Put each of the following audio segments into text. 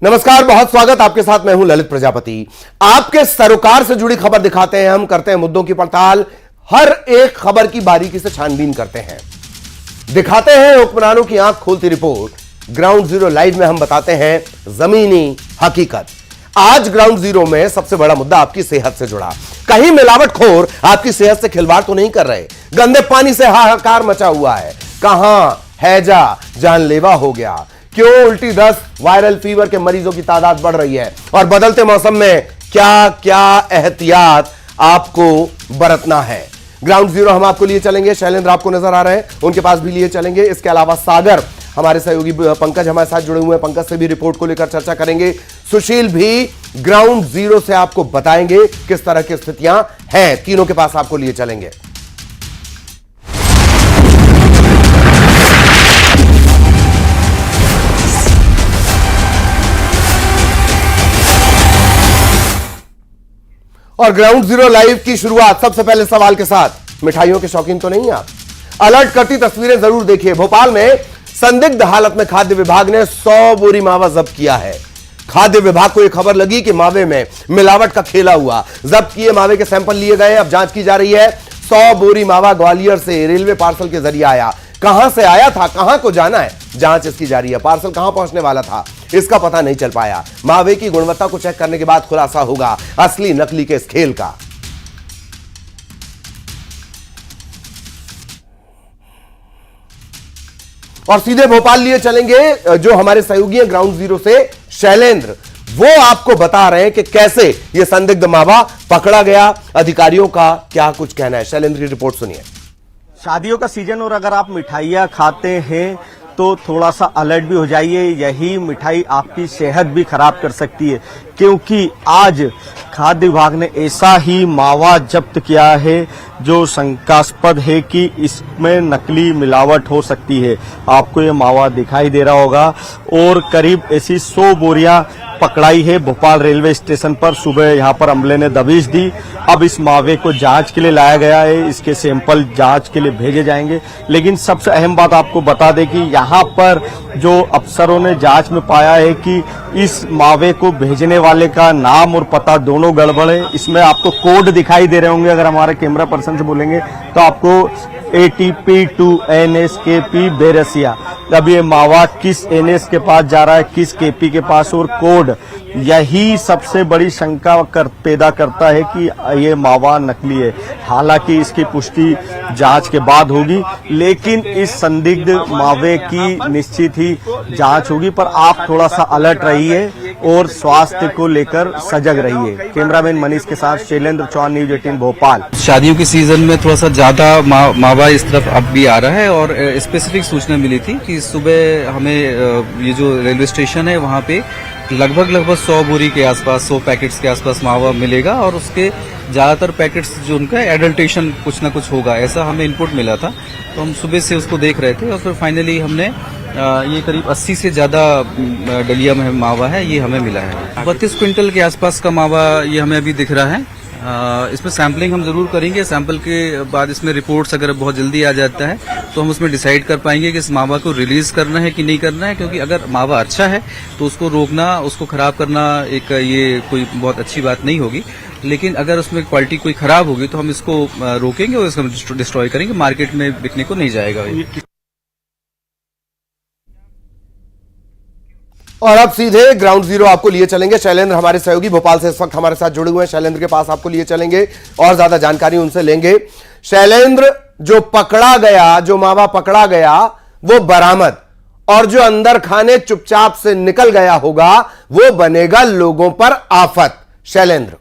नमस्कार, बहुत स्वागत। आपके साथ मैं हूं ललित प्रजापति। आपके सरोकार से जुड़ी खबर दिखाते हैं हम, करते हैं मुद्दों की पड़ताल, हर एक खबर की बारीकी से छानबीन करते हैं, दिखाते हैं हुक्मरानों की आंख खोलती रिपोर्ट। ग्राउंड जीरो लाइव में हम बताते हैं जमीनी हकीकत। आज ग्राउंड जीरो में सबसे बड़ा मुद्दा आपकी सेहत से जुड़ा। कहीं मिलावटखोर आपकी सेहत से खिलवाड़ तो नहीं कर रहे? गंदे पानी से हाहाकार मचा हुआ है। कहां हैजा जानलेवा हो गया? क्यों उल्टी दस्त, वायरल फीवर के मरीजों की तादाद बढ़ रही है? और बदलते मौसम में क्या क्या एहतियात आपको बरतना है? ग्राउंड जीरो हम आपको लिए चलेंगे। शैलेंद्र आपको नजर आ रहे हैं, उनके पास भी लिए चलेंगे। इसके अलावा सागर, हमारे सहयोगी पंकज हमारे साथ जुड़े हुए हैं, पंकज से भी रिपोर्ट को लेकर चर्चा करेंगे। सुशील भी ग्राउंड जीरो से आपको बताएंगे किस तरह की स्थितियां हैं। तीनों के पास आपको लिए चलेंगे। और ग्राउंड जीरो लाइव की शुरुआत सबसे पहले सवाल के साथ। मिठाइयों के शौकीन तो नहीं आप? अलर्ट करती तस्वीरें जरूर देखिए। भोपाल में संदिग्ध हालत में खाद्य विभाग ने 100 बोरी मावा जब्त किया है। खाद्य विभाग को यह खबर लगी कि मावे में मिलावट का खेला हुआ। जब्त किए मावे के सैंपल लिए गए, अब जांच की जा रही है। 100 बोरी मावा ग्वालियर से रेलवे पार्सल के जरिए आया। कहां से आया था, कहां को जाना है, जांच इसकी जारी है। पार्सल कहां पहुंचने वाला था, इसका पता नहीं चल पाया। मावे की गुणवत्ता को चेक करने के बाद खुलासा होगा असली नकली के इस खेल का। और सीधे भोपाल लिए चलेंगे, जो हमारे सहयोगी हैं ग्राउंड जीरो से, शैलेंद्र, वो आपको बता रहे हैं कि कैसे यह संदिग्ध मावा पकड़ा गया। अधिकारियों का क्या कुछ कहना है, शैलेंद्र की रिपोर्ट सुनिए। शादियों का सीजन और अगर आप मिठाइयाँ खाते हैं तो थोड़ा सा अलर्ट भी हो जाइए। यही मिठाई आपकी सेहत भी खराब कर सकती है, क्योंकि आज खाद्य विभाग ने ऐसा ही मावा जब्त किया है जो शंकास्पद है कि इसमें नकली मिलावट हो सकती है। आपको ये मावा दिखाई दे रहा होगा और करीब ऐसी 100 बोरियां पकड़ाई है भोपाल रेलवे स्टेशन पर। सुबह यहां पर अमले ने दबिश दी। अब इस मावे को जांच के लिए लाया गया है, इसके सैंपल जांच के लिए भेजे जाएंगे। लेकिन सबसे अहम बात आपको बता दें कि यहां पर जो अफसरों ने जांच में पाया है कि इस मावे को भेजने वाले का नाम और पता दोनों गड़बड़ है। इसमें आपको कोड दिखाई दे रहे होंगे, अगर हमारे कैमरा पर्सन से बोलेंगे तो आपको ATP2NSKP बेरसिया। अब ये मावा किस NS के पास जा रहा है, किस KP के पास, और कोड, यही सबसे बड़ी शंका पैदा करता है कि ये मावा नकली है। हालांकि इसकी पुष्टि जांच के बाद होगी, लेकिन इस संदिग्ध मावे की निश्चित ही जांच होगी। पर आप थोड़ा सा अलर्ट रहिए और स्वास्थ्य को लेकर सजग रहिए। कैमरामैन मनीष के साथ शैलेंद्र चौहान, न्यूज 18 भोपाल। शादियों के सीजन में थोड़ा सा ज्यादा मावा इस तरफ अब भी आ रहा है और स्पेसिफिक सूचना मिली थी कि सुबह हमें ये जो रेलवे स्टेशन है वहाँ पे लगभग 100 बोरी के आसपास, 100 पैकेट्स के आसपास मावा मिलेगा और उसके ज्यादातर पैकेट्स जो उनका एडल्ट्रेशन कुछ ना कुछ होगा, ऐसा हमें इनपुट मिला था। तो हम सुबह से उसको देख रहे थे और फिर फाइनली हमने ये करीब 80 से ज्यादा डलिया में मावा है, ये हमें मिला है। 32 क्विंटल के आसपास का मावा ये हमें अभी दिख रहा है। इसमें सैम्पलिंग हम जरूर करेंगे। सैंपल के बाद इसमें रिपोर्ट्स अगर बहुत जल्दी आ जाता है तो हम उसमें डिसाइड कर पाएंगे कि इस मावा को रिलीज करना है कि नहीं करना है। क्योंकि अगर मावा अच्छा है तो उसको रोकना, उसको खराब करना एक ये कोई बहुत अच्छी बात नहीं होगी। लेकिन अगर उसमें क्वालिटी कोई खराब होगी तो हम इसको रोकेंगे और इसको डिस्ट्रॉय करेंगे, मार्केट में बिकने को नहीं जाएगा। और अब सीधे ग्राउंड जीरो आपको लिए चलेंगे। शैलेंद्र हमारे सहयोगी भोपाल से इस वक्त हमारे साथ जुड़े हुए हैं। शैलेंद्र के पास आपको लिए चलेंगे और ज्यादा जानकारी उनसे लेंगे। शैलेंद्र, जो पकड़ा गया, जो मावा पकड़ा गया वो बरामद, और जो अंदर खाने चुपचाप से निकल गया होगा वो बनेगा लोगों पर आफत। शैलेंद्र।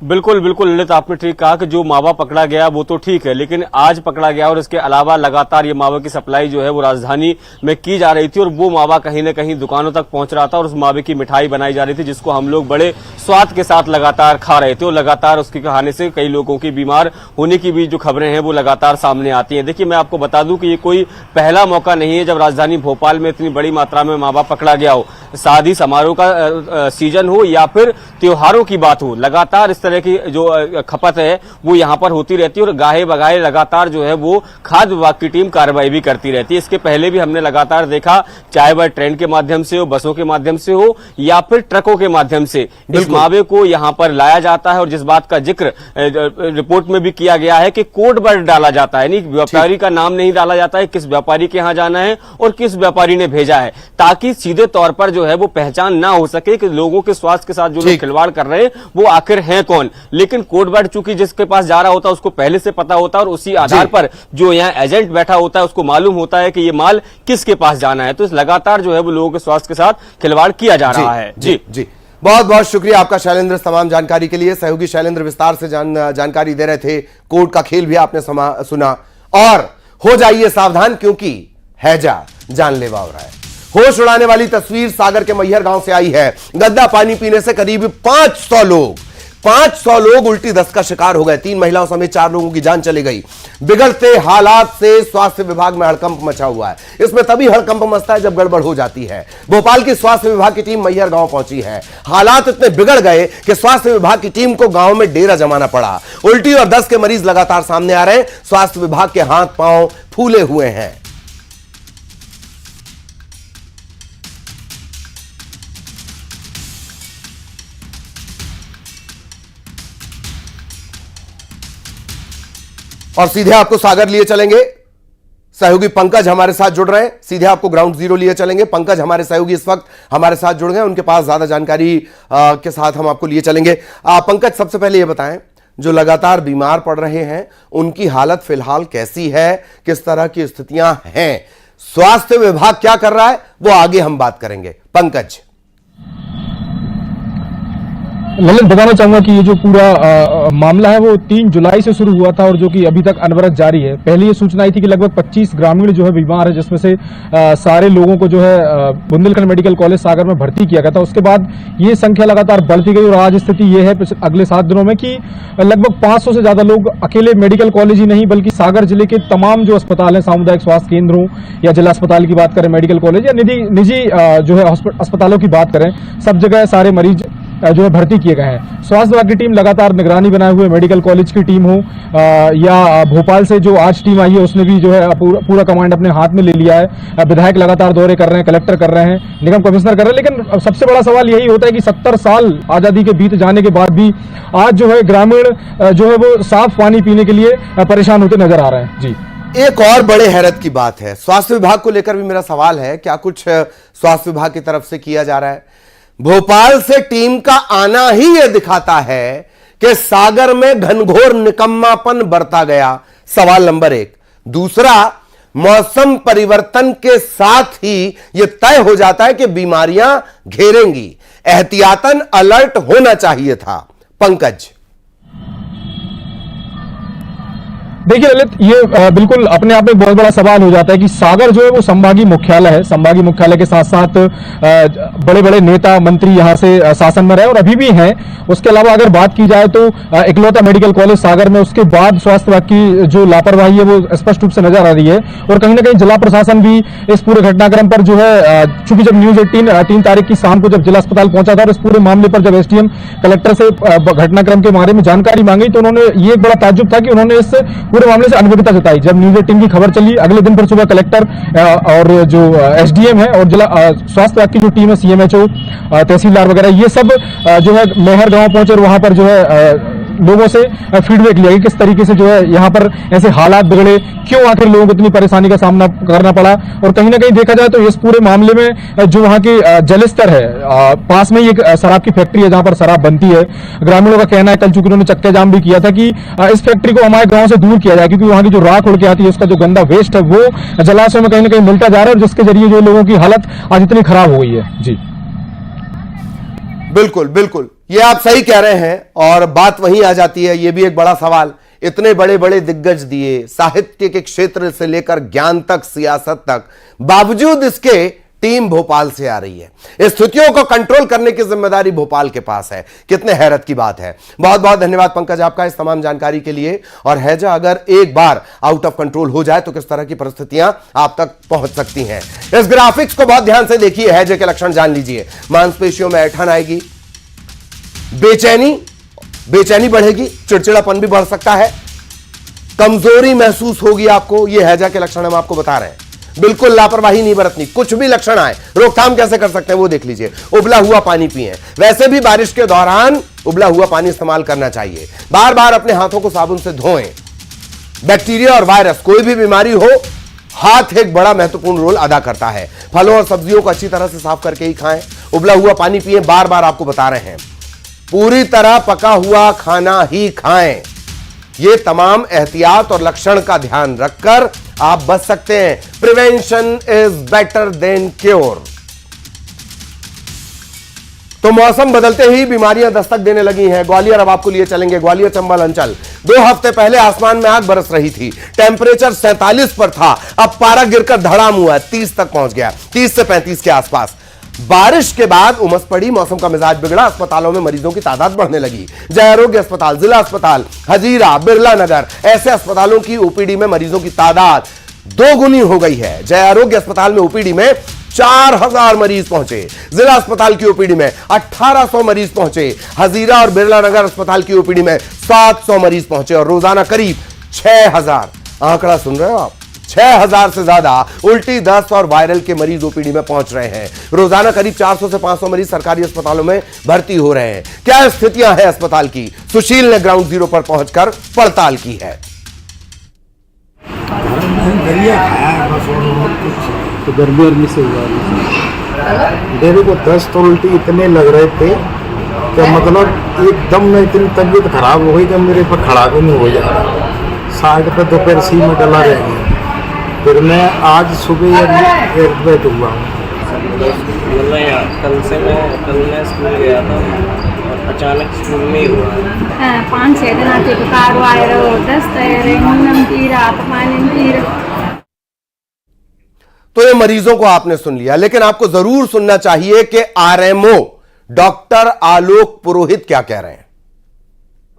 बिल्कुल बिल्कुल ललित, आपने ठीक कहा कि जो मावा पकड़ा गया वो तो ठीक है, लेकिन आज पकड़ा गया और इसके अलावा लगातार ये मावा की सप्लाई जो है वो राजधानी में की जा रही थी और वो मावा कहीं न कहीं दुकानों तक पहुंच रहा था और उस मावे की मिठाई बनाई जा रही थी, जिसको हम लोग बड़े स्वाद के साथ लगातार खा रहे थे। और लगातार उसके खाने से कई लोगों की बीमार होने की भी जो खबरें हैं वो लगातार सामने आती हैं। देखिए, मैं आपको बता दूं कि ये कोई पहला मौका नहीं है जब राजधानी भोपाल में इतनी बड़ी मात्रा में मावा पकड़ा गया हो। शादी समारोह का सीजन हो या फिर त्योहारों की बात हो, लगातार इस तरह तरह की जो खपत है वो यहाँ पर होती रहती है और गाहे बगाहे लगातार जो है वो खाद्य विभाग की टीम कार्रवाई भी करती रहती है। इसके पहले भी हमने लगातार देखा, चाहे वह ट्रेन के माध्यम से हो, बसों के माध्यम से हो या फिर ट्रकों के माध्यम से इस मावे को यहाँ पर लाया जाता है। और जिस बात का जिक्र रिपोर्ट में भी किया गया है कि कोड वर्ड डाला जाता है, यानी व्यापारी का नाम नहीं डाला जाता है, किस व्यापारी के यहाँ जाना है और किस व्यापारी ने भेजा है, ताकि सीधे तौर पर जो है वो पहचान ना हो सके कि लोगों के स्वास्थ्य के साथ जो लोग खिलवाड़ कर रहे हैं वो आखिर हैं कौन। लेकिन कोड वर्ड चूंकि जिसके पास जा रहा होता है उसको पहले से पता होता है और उसी आधार पर जो यहाँ एजेंट बैठा होता है उसको मालूम होता है कि ये माल किसके पास जाना है। तो इस लगातार जो है वो लोगों के स्वास्थ्य के साथ खिलवाड़ किया जा रहा है। जी बहुत बहुत शुक्रिया आपका शैलेंद्र, तमाम जानकारी के लिए। सहयोगी शैलेंद्र विस्तार से जानकारी दे रहे थे। कोर्ट का खेल भी आपने सुना। और हो जाइए सावधान, क्योंकि हैजा जानलेवा हो रहा है। होश उड़ाने वाली तस्वीर सागर के मैहर गांव से आई है। गंदा पानी पीने से करीब 500 लोग उल्टी दस्त का शिकार हो गए। 3 महिलाओं समेत 4 लोगों की जान चली गई। बिगड़ते हालात से स्वास्थ्य विभाग में हड़कंप मचा हुआ है। इसमें तभी हड़कंप मचता है जब गड़बड़ हो जाती है। भोपाल की स्वास्थ्य विभाग की टीम मैहर गांव पहुंची है। हालात इतने बिगड़ गए कि स्वास्थ्य विभाग की टीम को गांव में डेरा जमाना पड़ा। उल्टी और दस्त के मरीज लगातार सामने आ रहे हैं। स्वास्थ्य विभाग के हाथ पांव फूले हुए हैं। और सीधे आपको सागर लिए चलेंगे। सहयोगी पंकज हमारे साथ जुड़ रहे हैं। सीधे आपको ग्राउंड जीरो लिए चलेंगे। पंकज हमारे सहयोगी इस वक्त हमारे साथ जुड़ गए, उनके पास ज्यादा जानकारी के साथ हम आपको लिए चलेंगे। पंकज, सबसे पहले ये बताएं, जो लगातार बीमार पड़ रहे हैं उनकी हालत फिलहाल कैसी है, किस तरह की स्थितियां हैं, स्वास्थ्य विभाग क्या कर रहा है, वो आगे हम बात करेंगे। पंकज। ललित, बताना चाहूंगा कि ये जो पूरा मामला है वो 3 जुलाई से शुरू हुआ था और जो कि अभी तक अनवरत जारी है। पहले ये सूचना आई थी कि लगभग 25 ग्रामीण जो है बीमार है, जिसमें से सारे लोगों को जो है बुंदेलखंड मेडिकल कॉलेज सागर में भर्ती किया गया था। उसके बाद ये संख्या लगातार बढ़ती गई और आज स्थिति ये है अगले 7 दिनों में कि लगभग 500 से ज्यादा लोग अकेले मेडिकल कॉलेज ही नहीं बल्कि सागर जिले के तमाम जो अस्पताल है, सामुदायिक स्वास्थ्य केंद्रों या जिला अस्पताल की बात करें, मेडिकल कॉलेज या निजी जो है अस्पतालों की बात करें, सब जगह सारे मरीज जो है भर्ती किए गए हैं। स्वास्थ्य विभाग की टीम लगातार निगरानी बनाए हुए, मेडिकल कॉलेज की टीम हो या भोपाल से जो आज टीम आई है उसने भी जो है पूरा कमांड अपने हाथ में ले लिया है। विधायक लगातार दौरे कर रहे हैं, कलेक्टर कर रहे हैं, निगम कमिश्नर कर रहे हैं। लेकिन सबसे बड़ा सवाल यही होता है कि 70 साल आजादी के बीत जाने के बाद भी आज जो है ग्रामीण जो है वो साफ पानी पीने के लिए परेशान होते नजर आ रहे हैं। जी, एक और बड़े हैरत की बात है, स्वास्थ्य विभाग को लेकर भी मेरा सवाल है, क्या कुछ स्वास्थ्य विभाग की तरफ से किया जा रहा है? भोपाल से टीम का आना ही यह दिखाता है कि सागर में घनघोर निकम्मापन बरता गया, सवाल नंबर 1। दूसरा, मौसम परिवर्तन के साथ ही यह तय हो जाता है कि बीमारियां घेरेंगी, एहतियातन अलर्ट होना चाहिए था। पंकज। देखिए ललित, ये बिल्कुल अपने आप में बहुत बड़ा सवाल हो जाता है कि सागर जो है वो संभागीय मुख्यालय है। संभागीय मुख्यालय के साथ साथ बड़े बड़े नेता मंत्री यहां से शासन में रहे और अभी भी हैं। उसके अलावा अगर बात की जाए तो इकलौता मेडिकल कॉलेज सागर में, उसके बाद स्वास्थ्य विभाग की जो लापरवाही है वो स्पष्ट रूप से नजर आ रही है। और कहीं ना कहीं जिला प्रशासन भी इस पूरे घटनाक्रम पर जो है, चूंकि जब न्यूज 18 3 तारीख की शाम को जब जिला अस्पताल पहुंचा था और इस पूरे मामले पर जब एसडीएम कलेक्टर से घटनाक्रम के बारे में जानकारी मांगी तो उन्होंने ये एक बड़ा ताज्जुब था कि उन्होंने इस पूरे मामले से अनभिज्ञता जताई। जब न्यूज 18 की खबर चली, अगले दिन फिर सुबह कलेक्टर और जो एसडीएम है और जिला स्वास्थ्य विभाग की जो टीम है, सीएमएचओ, तहसीलदार वगैरह, ये सब जो है मैहर गांव पहुंचे और वहां पर जो है लोगों से फीडबैक लिया कि किस तरीके से जो है यहाँ पर ऐसे हालात बिगड़े, क्यों आखिर लोगों को इतनी परेशानी का सामना करना पड़ा। और कहीं ना कहीं देखा जाए तो इस पूरे मामले में जो वहाँ की जलस्तर है, पास में ही एक शराब की फैक्ट्री है जहां पर शराब बनती है। ग्रामीणों का कहना है, कल चूंकि उन्होंने चक्का जाम भी किया था, कि इस फैक्ट्री को हमारे गांव से दूर किया जाए क्योंकि वहां की जो राख उड़ के आती है, उसका जो गंदा वेस्ट है वो जलाशय में कहीं ना कहीं मिलता जा रहा है और जिसके जरिए जो लोगों की हालत आज इतनी खराब हो गई है। जी बिल्कुल बिल्कुल, ये आप सही कह रहे हैं और बात वहीं आ जाती है। ये भी एक बड़ा सवाल, इतने बड़े बड़े दिग्गज दिए, साहित्य के क्षेत्र से लेकर ज्ञान तक, सियासत तक, बावजूद इसके टीम भोपाल से आ रही है। स्थितियों को कंट्रोल करने की जिम्मेदारी भोपाल के पास है। कितने हैरत की बात है। बहुत बहुत धन्यवाद पंकज आपका इस तमाम जानकारी के लिए। और हैजा अगर एक बार आउट ऑफ कंट्रोल हो जाए तो किस तरह की परिस्थितियां आप तक पहुंच सकती हैं। इस ग्राफिक्स को बहुत ध्यान से देखिए, हैजे के लक्षण जान लीजिए। मांसपेशियों में ऐंठन आएगी, बेचैनी, बेचैनी बढ़ेगी, चिड़चिड़ापन भी बढ़ सकता है, कमजोरी महसूस होगी आपको। यह हैजा के लक्षण हम आपको बता रहे हैं। बिल्कुल लापरवाही नहीं बरतनी, कुछ भी लक्षण आए रोकथाम कैसे कर सकते हैं वो देख लीजिए। उबला हुआ पानी पिएं। वैसे भी बारिश के दौरान उबला हुआ पानी इस्तेमाल करना चाहिए। बार बार अपने हाथों को साबुन से धोएं। बैक्टीरिया और वायरस, कोई भी बीमारी हो, हाथ एक बड़ा महत्वपूर्ण रोल अदा करता है। फलों और सब्जियों को अच्छी तरह से साफ करके ही खाएं। उबला हुआ पानी पिएं, बार बार आपको बता रहे हैं। पूरी तरह पका हुआ खाना ही खाएं। ये तमाम एहतियात और लक्षण का ध्यान रखकर आप बच सकते हैं। Prevention is better than cure. तो मौसम बदलते ही बीमारियां दस्तक देने लगी हैं। ग्वालियर अब आपको लिए चलेंगे, ग्वालियर चंबल अंचल। 2 हफ्ते पहले आसमान में आग बरस रही थी, टेम्परेचर 47 पर था, अब पारा गिरकर धड़ाम हुआ, 30 तक पहुंच गया, 30 से 35 के आसपास। बारिश के बाद उमस पड़ी, मौसम का मिजाज बिगड़ा, अस्पतालों में मरीजों की तादाद बढ़ने लगी। जय आरोग्य अस्पताल, जिला अस्पताल, हजीरा, बिरला नगर, ऐसे अस्पतालों की ओपीडी में मरीजों की तादाद 2 गुनी हो गई है। जय आरोग्य अस्पताल में ओपीडी में 4000 मरीज पहुंचे, जिला अस्पताल की ओपीडी में 1800 मरीज पहुंचे, हजीरा और बिरला नगर अस्पताल की ओपीडी में 700 मरीज पहुंचे और रोजाना करीब 6000, आंकड़ा सुन रहे हो आप, 6000 से ज्यादा उल्टी, दस्त और वायरल के मरीज ओपीडी में पहुंच रहे हैं। रोजाना करीब 400 से 500 मरीज सरकारी अस्पतालों में भर्ती हो रहे हैं। क्या स्थितियां हैं अस्पताल की, सुशील ने ग्राउंड जीरो पर पहुंचकर पड़ताल की है। तो गर्मी से हुआ मेरे को 10 तो उल्टी इतने लग रहे थे कि मतलब एकदम में इतनी तबीयत खराब हो गई कि मेरे पर खड़ा भी नहीं हो जा रहा। साइड पे दोपहर सी में डला रह गया। फिर मैं आज सुबह एयरपोर्ट हुआ हूँ। कल मैं स्कूल गया था और अचानक स्कूल में ही हुआ। 5-6 दिनाचे बुखार वायरल दस्त रेंगण तीरा अपमान तीरा। तो ये मरीजों को आपने सुन लिया, लेकिन आपको जरूर सुनना चाहिए कि आरएमओ डॉक्टर आलोक पुरोहित क्या कह रहे हैं।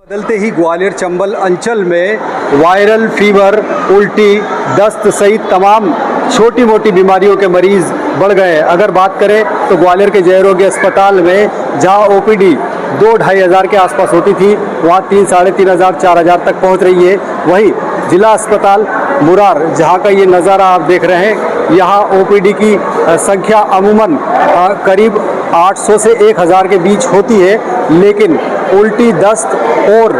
बदलते ही ग्वालियर चंबल अंचल में वायरल फीवर, उल्टी, दस्त सहित तमाम छोटी मोटी बीमारियों के मरीज बढ़ गए हैं। अगर बात करें तो ग्वालियर के जय आरोग्य अस्पताल में जहां ओपीडी 2-2.5 हज़ार के आसपास होती थी, वहां 3-3.5 हज़ार 4 हज़ार तक पहुंच रही है। वहीं जिला अस्पताल मुरार, जहां का ये नज़ारा आप देख रहे हैं, यहाँ ओपीडी की संख्या अमूमन करीब 800 से 1000 के बीच होती है, लेकिन उल्टी, दस्त और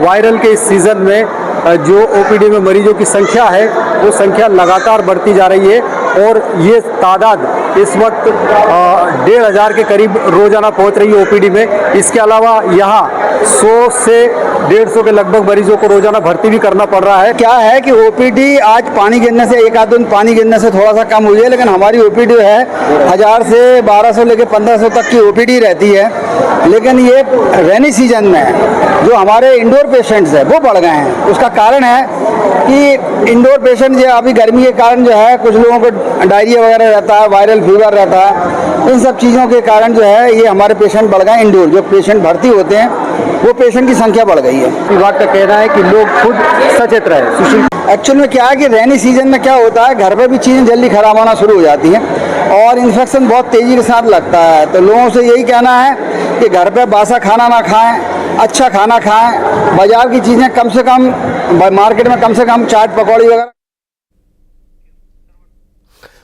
वायरल के इस सीज़न में जो ओपीडी में मरीजों की संख्या है वो संख्या लगातार बढ़ती जा रही है और ये तादाद इस वक्त 1500 के करीब रोजाना पहुंच रही है ओपीडी में। इसके अलावा यहाँ 100 से 150 के लगभग मरीजों को रोजाना भर्ती भी करना पड़ रहा है। क्या है कि ओपीडी आज पानी गिरने से, एक आध दिन पानी गिरने से थोड़ा सा कम हुई है, लेकिन हमारी ओपीडी है 1000 से 1200 लेके 1500 तक की ओपीडी रहती है। लेकिन ये रेनी सीजन में जो हमारे इंडोर पेशेंट्स हैं वो बढ़ गए हैं। उसका कारण है कि इंडोर पेशेंट जो अभी गर्मी के कारण जो है, कुछ लोगों को डायरिया वगैरह रहता है, वायरल फीवर रहता है, इन सब चीज़ों के कारण जो है ये हमारे पेशेंट बढ़ गए। इंडोर जो पेशेंट भर्ती होते हैं वो पेशेंट की संख्या बढ़ गई है। विभाग का कहना है कि लोग खुद सचेत रहे। सुशील, एक्चुअल में क्या है कि रेनी सीजन में क्या होता है, घर पे भी चीज़ें जल्दी खराब होना शुरू हो जाती हैं और इन्फेक्शन बहुत तेज़ी के साथ लगता है। तो लोगों से यही कहना है कि घर पे बासा खाना ना खाएं, अच्छा खाना खाएं, बाजार की चीज़ें कम से कम, मार्केट में कम से कम चाट पकौड़ी वगैरह।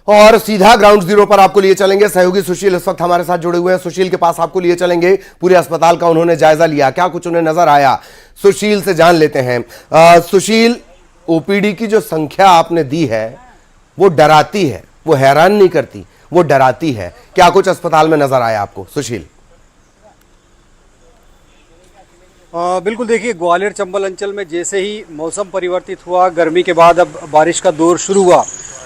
और सीधा ग्राउंड जीरो पर आपको लिए चलेंगे, सहयोगी सुशील इस वक्त हमारे साथ जुड़े हुए हैं। सुशील के पास आपको लिए चलेंगे, पूरे अस्पताल का उन्होंने जायजा लिया, क्या कुछ उन्हें नजर आया, सुशील से जान लेते हैं। सुशील, ओपीडी की जो संख्या आपने दी है वो डराती है, वो हैरान नहीं करती, वो डराती है। क्या कुछ अस्पताल में नजर आया आपको सुशील? बिल्कुल, देखिए ग्वालियर चंबल अंचल में जैसे ही मौसम परिवर्तित हुआ, गर्मी के बाद अब बारिश का दौर शुरू हुआ,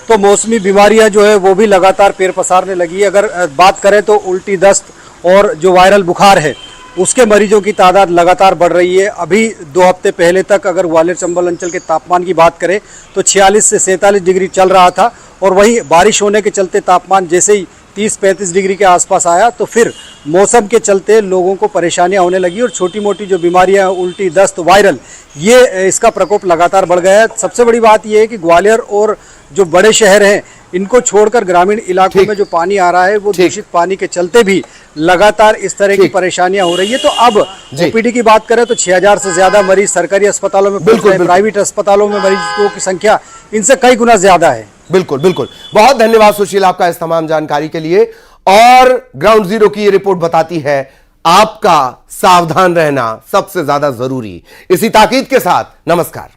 तो मौसमी बीमारियां जो है वो भी लगातार पैर पसारने लगी है। अगर बात करें तो उल्टी, दस्त और जो वायरल बुखार है उसके मरीजों की तादाद लगातार बढ़ रही है। अभी 2 हफ्ते पहले तक अगर ग्वालियर चंबल अंचल के तापमान की बात करें तो 46 से 47 डिग्री चल रहा था और वहीं बारिश होने के चलते तापमान जैसे ही 30-35 डिग्री के आसपास आया तो फिर मौसम के चलते लोगों को परेशानियां होने लगी और छोटी मोटी जो बीमारियां, उल्टी, दस्त, वायरल, ये इसका प्रकोप लगातार बढ़ गया है। सबसे बड़ी बात यह है कि ग्वालियर और जो बड़े शहर हैं इनको छोड़कर ग्रामीण इलाकों ठीक। में जो पानी आ रहा है वो ठीक। दूषित पानी के चलते भी लगातार इस तरह की ठीक। परेशानियां हो रही है। तो अब जी। ओपीडी की बात करें तो 6000 से ज्यादा मरीज सरकारी अस्पतालों में पहुंच बिल्कुल, रहे हैं, बिल्कुल। प्राइवेट अस्पतालों में मरीजों की संख्या इनसे कई गुना ज्यादा है। बिल्कुल बिल्कुल, बहुत धन्यवाद सुशील आपका इस तमाम जानकारी के लिए। और ग्राउंड जीरो की ये रिपोर्ट बताती है आपका सावधान रहना सबसे ज्यादा जरूरी। इसी ताकीद के साथ नमस्कार।